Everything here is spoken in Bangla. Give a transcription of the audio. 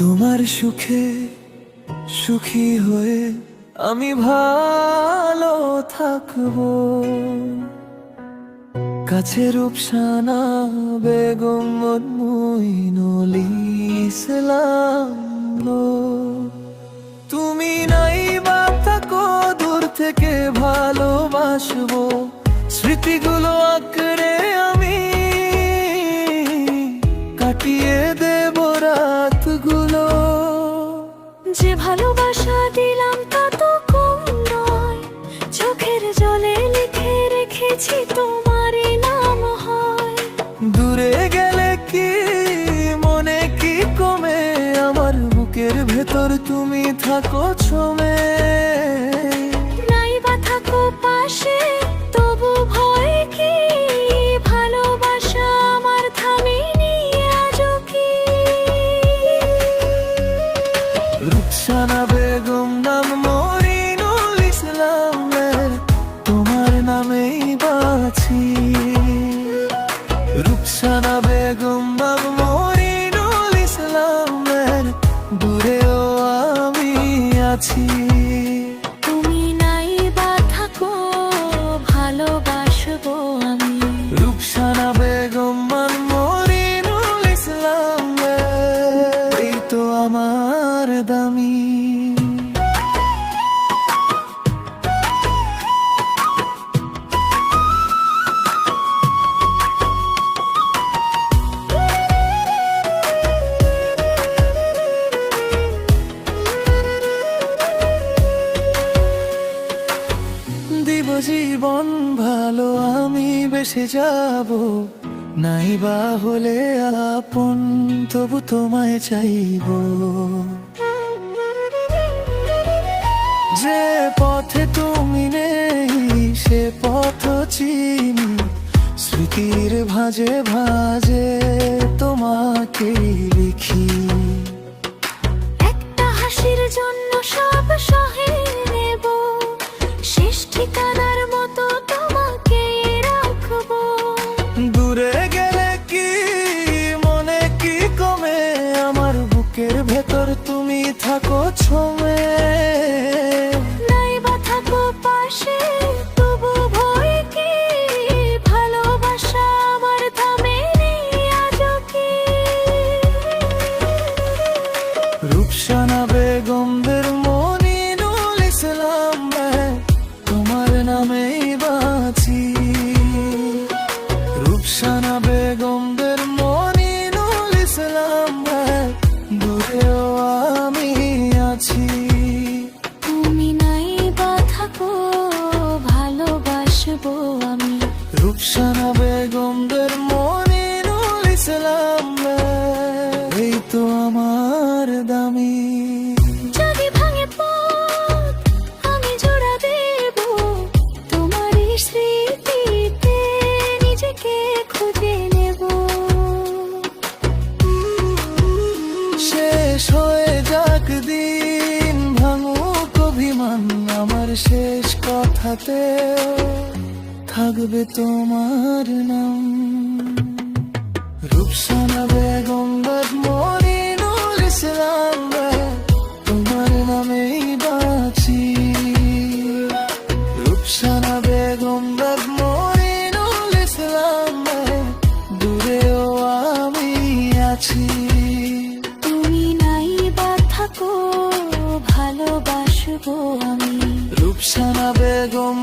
তোমার সুখে সুখী হয়ে আমি ভালো থাকবো। কাছে রূপসানা বেগম মুইনুল ইসলাম গো। তুমি নাই বা থাকো দূর থেকে ভালোবাসবো, স্মৃতিগুলো আঁকড়ে আমি কাটিয়ে দেব রাতগুলো। যে ভালোবাসা দিলাম তা তো কম নয়, চোখের জলে লিখে রেখেছি তোমারই নাম হয়। দূরে গেলে কি মনে কি কমে, আমার বুকের ভেতর তুমি থাকো ছমে। নাই বা থাকো পাশে তবু ভয় কি, ভালোবাসা আমার থামেনি আজও কি। রূপসানা বেগম নাম মরিনুল ইসলামের, তোমার নামেই বাঁচি। রূপসানা বেগম নাম মরিনুল ইসলামের, দূরেও আমি আছি। তুমি নাই বা থাকো ভালোবাসবো আমি। রূপসানা বেগম নাম মরিনুল ইসলামের, এই তো আমার দামি। দিব জীবন ভালো আমি বেসে যাব, নাই বা হলে আপন তবু তোমায় চাইব। যে পথে তুমি নেই সে পথ চিনি, স্মৃতির ভাঁজে ভাঁজে তোমাকে লিখি। একটা হাসির জন্য সব সহে নেব, শেষ ঠিকানার মতো তোমাকে রাখবো। দূরে গেলে কি মনে কি কমে, আমার বুকের ভেতর তুমি থাকো ছমে। নাই বা থাকো পাশে তবু ভয় কি, ভালোবাসা আমার থামেনি আজও কি। রূপসানা বেগমদের মনিনুল ইসলাম, তোমার নামেই বাঁচি। রূপসানা বেগমদের মনিনুল ইসলাম, দূরেও আমি আছি। তুমি নাই বা থাকো ভালোবাসবো আমি। রূপসানা বেগমদের মনিনুল ইসলাম, এই তো আমার দামি। যদি ভাঙে পথ আমি জোড়া দেব, তোমারই স্মৃতিতে নিজেকে খুঁজে নেব। শেষ হয়ে যাক দিন ভাঙুক অভিমান, আমার শেষ কথাতে থাকবে তোমার নাম। রূপসানা বেগম মনিনুল ইসলাম, তোমার নামেই বাঁচি। রূপসানা বেগম মনিনুল ইসলাম, দূরেও আমি আছি। তুমি নাই বা থাকো ভালোবাসবো আমি। রূপসানা বেগম